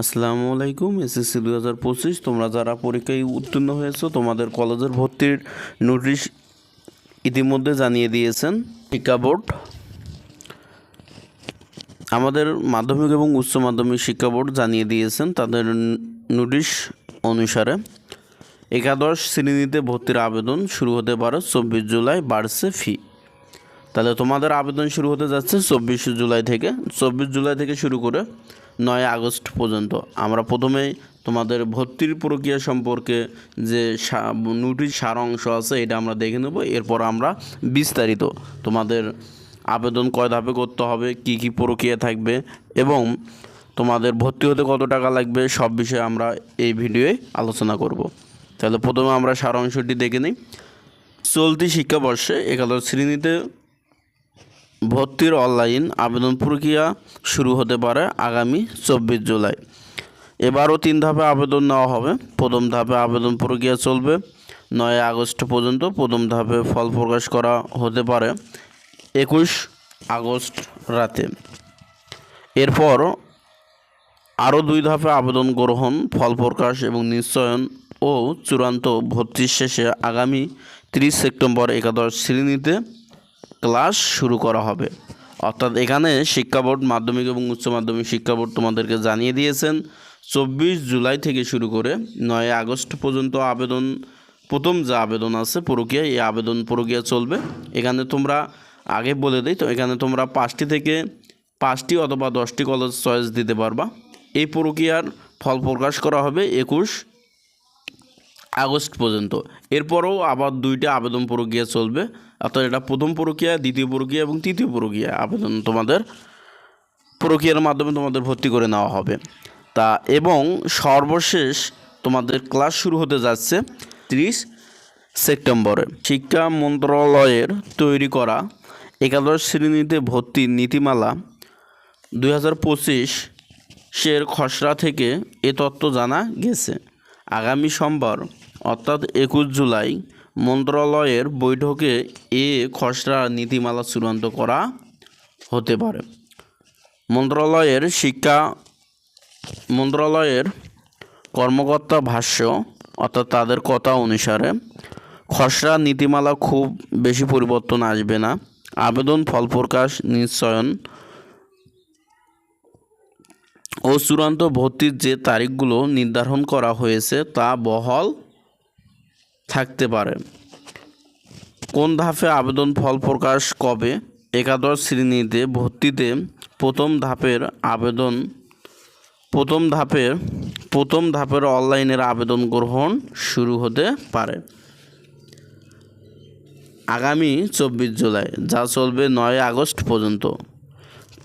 আসসালামু আলাইকুম। এসএসসি 2025 তোমরা যারা পরীক্ষায় উত্তীর্ণ হয়েছো তোমাদের কলেজের ভর্তির নোটিশ ইতিমধ্যে জানিয়ে দিয়েছেন শিক্ষা বোর্ড। আমাদের মাধ্যমিক এবং উচ্চ মাধ্যমিক শিক্ষা বোর্ড জানিয়ে দিয়েছেন তাদের নোটিশ অনুসারে একাদশ শ্রেণীতে ভর্তির আবেদন শুরু হতে পারে 24 জুলাই, বাড়ছে ফি। তাহলে তোমাদের আবেদন শুরু হতে যাচ্ছে 24 জুলাই থেকে। 24 জুলাই থেকে শুরু করে 9 আগস্ট পর্যন্ত। আমরা প্রথমেই তোমাদের ভর্তির প্রক্রিয়া সম্পর্কে যে নোটিশ সারাংশ আছে এটা আমরা দেখে নেব। এরপর আমরা বিস্তারিত তোমাদের আবেদন কয় ধাপে করতে হবে, কি কি প্রক্রিয়া থাকবে এবং তোমাদের ভর্তি হতে কত টাকা লাগবে সব বিষয়ে আমরা এই ভিডিওয়ে আলোচনা করব। তাহলে প্রথমে আমরা সারাংশটি দেখে নিই। চলতি শিক্ষাবর্ষে একাদশ শ্রেণীতে ভর্তির অনলাইন আবেদন প্রক্রিয়া শুরু হতে পারে আগামী 24 জুলাই। এবারও 3 ধাপে আবেদন নেওয়া হবে। প্রথম ধাপে আবেদন প্রক্রিয়া চলবে 9 আগস্ট পর্যন্ত। প্রথম ধাপে ফল প্রকাশ করা হতে পারে 21 আগস্ট রাতে। এরপর আরও 2 ধাপে আবেদন গ্রহণ, ফল প্রকাশ এবং নিশ্চয়ন ও চূড়ান্ত ভর্তির শেষে আগামী 30 সেপ্টেম্বর একাদশ শ্রেণীতে ক্লাস শুরু করা হবে। অর্থাৎ এখানে শিক্ষা বোর্ড, মাধ্যমিক এবং উচ্চ মাধ্যমিক শিক্ষা বোর্ড তোমাদেরকে জানিয়ে দিয়েছেন 24 জুলাই থেকে শুরু করে 9 আগস্ট পর্যন্ত আবেদন, প্রথম যে আবেদন আছে প্রক্রিয়া, এই আবেদন প্রক্রিয়া চলবে। এখানে তোমরা আগে বলে দিই তো, এখানে তোমরা 5টি থেকে 5টি অথবা 10টি কলেজ চয়েস দিতে পারবা। এই প্রক্রিয়ার ফল প্রকাশ করা হবে 21 আগস্ট পর্যন্ত। এরপরও আবার 2টা আবেদন প্রক্রিয়া চলবে। অর্থাৎ এটা প্রথম প্রক্রিয়া, দ্বিতীয় প্রক্রিয়া এবং তৃতীয় প্রক্রিয়া আবেদন তোমাদের প্রক্রিয়ার মাধ্যমে তোমাদের ভর্তি করে নেওয়া হবে। তা এবং সর্বশেষ তোমাদের ক্লাস শুরু হতে যাচ্ছে 30 সেপ্টেম্বরে। শিক্ষা মন্ত্রণালয়ের তৈরি করা একাদশ শ্রেণীতে ভর্তির নীতিমালা 2025-এর খসড়া থেকে এ তথ্য জানা গেছে। আগামী সোমবার অর্থাৎ 21 জুলাই মন্ত্রণালয়ের বৈঠকে এ খসড়া নীতিমালা চূড়ান্ত করা হতে পারে। মন্ত্রণালয়ের কর্মকর্তা ভাষ্য, অর্থাৎ তাদের কথা অনুসারে খসড়া নীতিমালা খুব বেশি পরিবর্তন আসবে না। আবেদন, ফল প্রকাশ, নিশ্চয়ন ও চূড়ান্ত ভর্তির যে তারিখগুলো নির্ধারণ করা হয়েছে তা বহাল থাকতে পারে। কোন ধাপে আবেদন, ফল প্রকাশ কবে? একাদশ শ্রেণীতে ভর্তিতে প্রথম ধাপের অনলাইনের আবেদন গ্রহণ শুরু হতে পারে আগামী 24 জুলাই, যা চলবে 9 আগস্ট পর্যন্ত।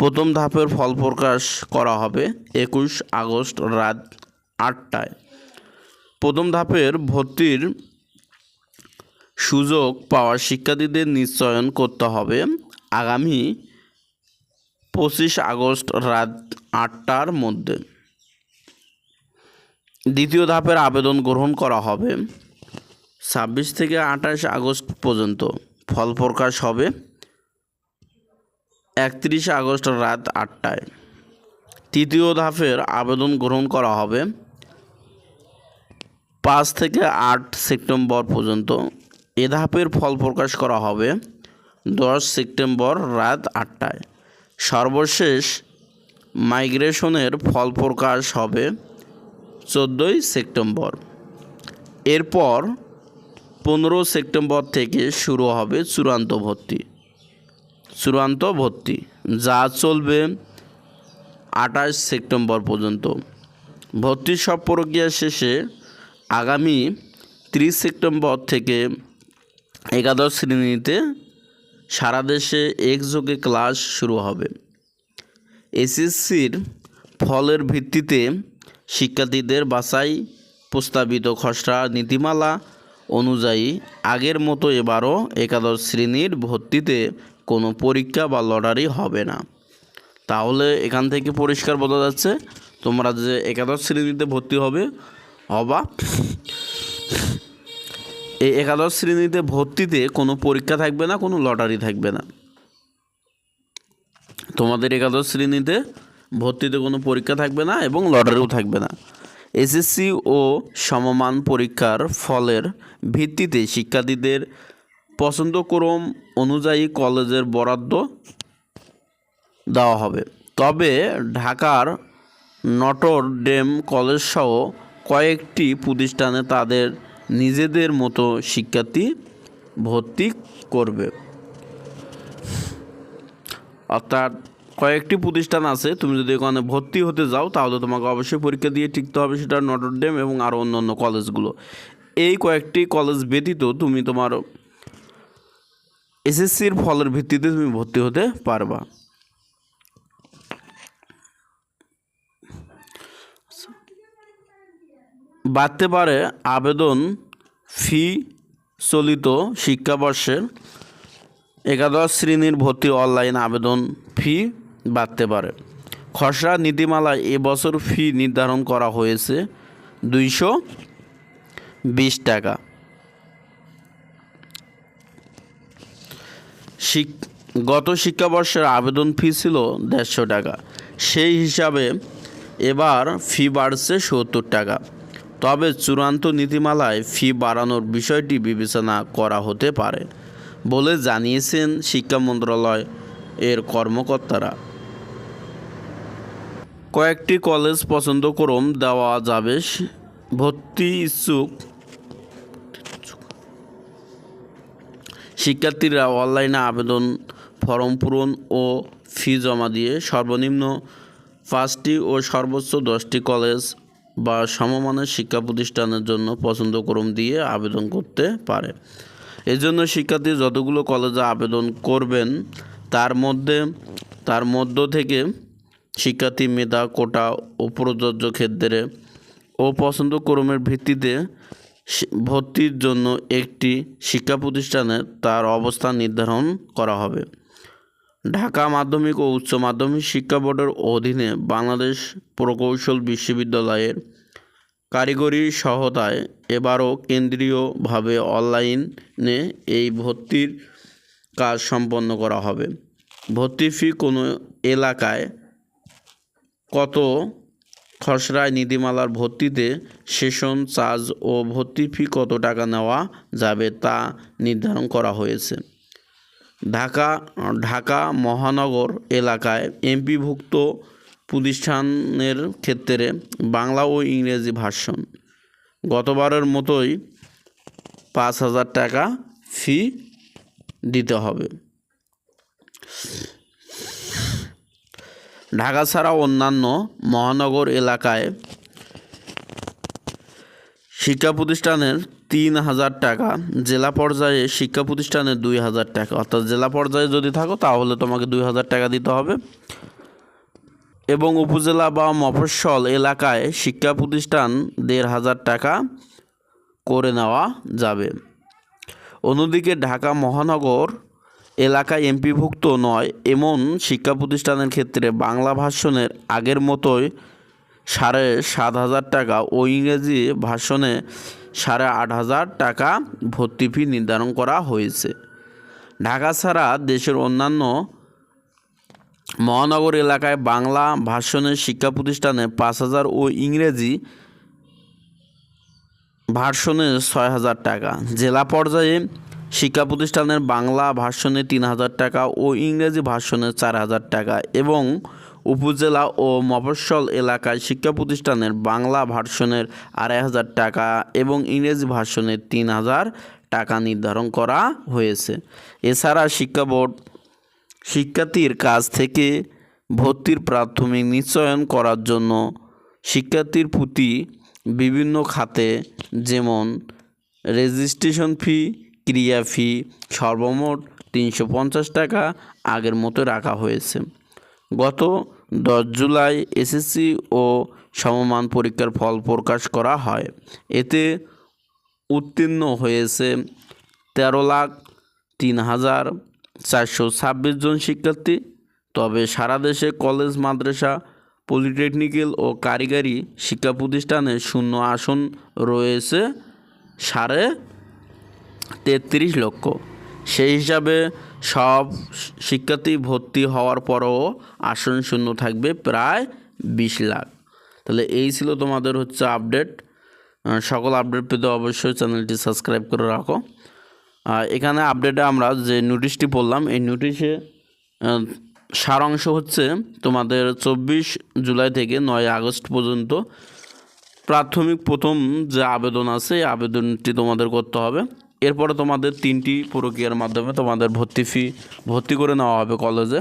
প্রথম ধাপের ফল প্রকাশ করা হবে 21 আগস্ট রাত 8টায়। প্রথম ধাপের ভর্তির সুযোগ পাওয়া শিক্ষার্থীদের নিশ্চয়ন করতে হবে আগামী 25 আগস্ট রাত 8টার মধ্যে। দ্বিতীয় ধাপের আবেদন গ্রহণ করা হবে 26 থেকে 28 আগস্ট পর্যন্ত। ফল প্রকাশ হবে 31 আগস্ট রাত 8টায়। তৃতীয় ধাপের আবেদন গ্রহণ করা হবে 5 থেকে 8 সেপ্টেম্বর পর্যন্ত। এ ধাপের ফল প্রকাশ করা হবে 10 সেপ্টেম্বর রাত 8টায়। সর্বশেষ মাইগ্রেশনের ফল প্রকাশ হবে 14 সেপ্টেম্বর। এরপর 15 সেপ্টেম্বর থেকে শুরু হবে চূড়ান্ত ভর্তি, যা চলবে 28 সেপ্টেম্বর পর্যন্ত। ভর্তির সব প্রক্রিয়া শেষে আগামী 30 সেপ্টেম্বর থেকে একাদশ শ্রেণীতে সারা দেশে একযোগে ক্লাস শুরু হবে। এসএসসির ফলের ভিত্তিতে শিক্ষার্থীদের বাছাই। প্রস্তাবিত খসড়া নীতিমালা অনুযায়ী আগের মতো এবারও একাদশ শ্রেণীর ভর্তিতে কোনো পরীক্ষা বা লটারি হবে না। তাহলে এখান থেকে পরিষ্কার বোঝা যাচ্ছে তোমরা যে একাদশ শ্রেণীতে ভর্তি হবা, এই একাদশ শ্রেণীতে ভর্তিতে কোনো পরীক্ষা থাকবে না, কোনো লটারি থাকবে না। তোমাদের একাদশ শ্রেণীতে ভর্তিতে কোনো পরীক্ষা থাকবে না এবং লটারিও থাকবে না। এসএসসি ও সমমান পরীক্ষার ফলের ভিত্তিতে শিক্ষার্থীদের পছন্দক্রম অনুযায়ী কলেজের বরাদ্দ দেওয়া হবে। তবে ঢাকার নটর ডেম কলেজসহ কয়েকটি প্রতিষ্ঠানে তাদের নিজেদের মতো শিক্ষার্থী ভর্তি করবে। অর্থাৎ কয়েকটি প্রতিষ্ঠান আছে, তুমি যদি ওখানে ভর্তি হতে যাও তাহলে তোমাকে অবশ্যই পরীক্ষা দিয়ে টিকতে হবে, সেটা নটর ডেম এবং আরও অন্যান্য কলেজগুলো। এই কয়েকটি কলেজ ব্যতীত তুমি তোমার এসএসসির ফলের ভিত্তিতে তুমি ভর্তি হতে পারবা। বাড়তে পারে আবেদন ফি চলিত শিক্ষাবর্ষের একাদশ শ্রেণীর ভর্তি অনলাইন আবেদন ফি বাড়তে পারে। খসড়া নীতিমালায় এবছর ফি নির্ধারণ করা হয়েছে 220 টাকা। গত শিক্ষাবর্ষের আবেদন ফি ছিল 150 টাকা, সেই হিসাবে এবার ফি বাড়ছে 70 টাকা। তবে চূড়ান্ত নীতিমালায় ফি বাড়ানোর বিষয়টি বিবেচনা করা হতে পারে বলে জানিয়েছেন শিক্ষা মন্ত্রণালয় এর কর্মকর্তারা। কয়েকটি কলেজ পছন্দক্রম দেওয়া যাবে। ভর্তি ইচ্ছুক শিক্ষার্থীরা অনলাইনে আবেদন ফর্ম পূরণ ও ফি জমা দিয়ে সর্বনিম্ন 5টি ও সর্বোচ্চ 10টি কলেজ বা সমমানের শিক্ষা প্রতিষ্ঠানের জন্য পছন্দক্রম দিয়ে আবেদন করতে পারে। এজন্য শিক্ষার্থী যতগুলো কলেজে আবেদন করবেন তার মধ্য থেকে শিক্ষার্থী মেধা, কোটা ও প্রযোজ্য ক্ষেত্রে ও পছন্দক্রমের ভিত্তিতে ভর্তির জন্য একটি শিক্ষা প্রতিষ্ঠানে তার অবস্থান নির্ধারণ করা হবে। ঢাকা মাধ্যমিক ও উচ্চ মাধ্যমিক শিক্ষা বোর্ডের অধীনে বাংলাদেশ প্রকৌশল বিশ্ববিদ্যালয়ের কারিগরি সহায়তায় এবারও কেন্দ্রীয়ভাবে অনলাইনে এই ভর্তির কাজ সম্পন্ন করা হবে। ভর্তি ফি কোনো এলাকায় কত, খসড়ায় নীতিমালার ভর্তিতে সেশন চার্জ ও ভর্তি ফি কত টাকা নেওয়া যাবে তা নির্ধারণ করা হয়েছে। ঢাকা মহানগর এলাকায় এমপিভুক্ত প্রতিষ্ঠানের ক্ষেত্রে বাংলা ও ইংরেজি ভার্সন গতবারের মতোই 5,000 টাকা ফি দিতে হবে। ঢাকা ছাড়া অন্যান্য মহানগর এলাকায় শিক্ষা প্রতিষ্ঠানের 3,000 টাকা, জেলা পর্যায়ে শিক্ষা প্রতিষ্ঠানের 2,000 টাকা। অর্থাৎ জেলা পর্যায়ে যদি থাকো তাহলে তোমাকে 2,000 টাকা দিতে হবে এবং উপজেলা বা মফস্বল এলাকায় শিক্ষা প্রতিষ্ঠান 1,500 টাকা করে নেওয়া যাবে। অন্যদিকে ঢাকা মহানগর এলাকায় এমপিভুক্ত নয় এমন শিক্ষা প্রতিষ্ঠানের ক্ষেত্রে বাংলা ভার্সনের আগের মতোই 7,500 টাকা ও ইংরেজি ভার্সনে 8,500 টাকা ভর্তি ফি নির্ধারণ করা হয়েছে। ঢাকা ছাড়া দেশের অন্যান্য মহানগর এলাকায় বাংলা ভার্সনের শিক্ষা প্রতিষ্ঠানে 5,000 ও ইংরেজি ভার্সনে 6,000 টাকা। জেলা পর্যায়ে শিক্ষা প্রতিষ্ঠানের বাংলা ভার্সনে 3,000 টাকা ও ইংরেজি ভার্সনে 4,000 টাকা এবং উপজেলা ও মফস্বল এলাকায় শিক্ষা প্রতিষ্ঠানের বাংলা ভার্সনের 2,500 টাকা এবং ইংরেজি ভার্সনের 3,000 টাকা নির্ধারণ করা হয়েছে। এছাড়া শিক্ষা বোর্ড শিক্ষার্থীর কাছ থেকে ভর্তির প্রাথমিক নিশ্চয়ন করার জন্য শিক্ষার্থীর প্রতি বিভিন্ন খাতে যেমন রেজিস্ট্রেশন ফি, ক্রিয়া ফি সর্বমোট 350 টাকা আগের মতো রাখা হয়েছে। গত 10 জুলাই এসএসসি ও সমমান পরীক্ষার ফল প্রকাশ করা হয়। এতে উত্তীর্ণ হয়েছে 13,03,426 জন শিক্ষার্থী। তবে সারা দেশে কলেজ, মাদ্রাসা, পলিটেকনিক্যাল ও কারিগরি শিক্ষা প্রতিষ্ঠানে শূন্য আসন রয়েছে 33.5 লক্ষ। সেই হিসাবে সব শিক্ষার্থী ভর্তি হওয়ার পরও আসন শূন্য থাকবে প্রায় 20 লাখ। তাহলে এই ছিল তোমাদের হচ্ছে আপডেট। সকল আপডেট পেতে অবশ্যই চ্যানেলটি সাবস্ক্রাইব করে রাখো। এখানে আপডেটে আমরা যে নোটিশটি পড়লাম, এই নোটিশে সারাংশ হচ্ছে তোমাদের 24 জুলাই থেকে 9 আগস্ট পর্যন্ত প্রাথমিক প্রথম যে আবেদন আছে এই আবেদনটি তোমাদের করতে হবে। এরপরে তোমাদের 3টি প্রক্রিয়ার মাধ্যমে তোমাদের ভর্তি করে নেওয়া হবে কলেজে।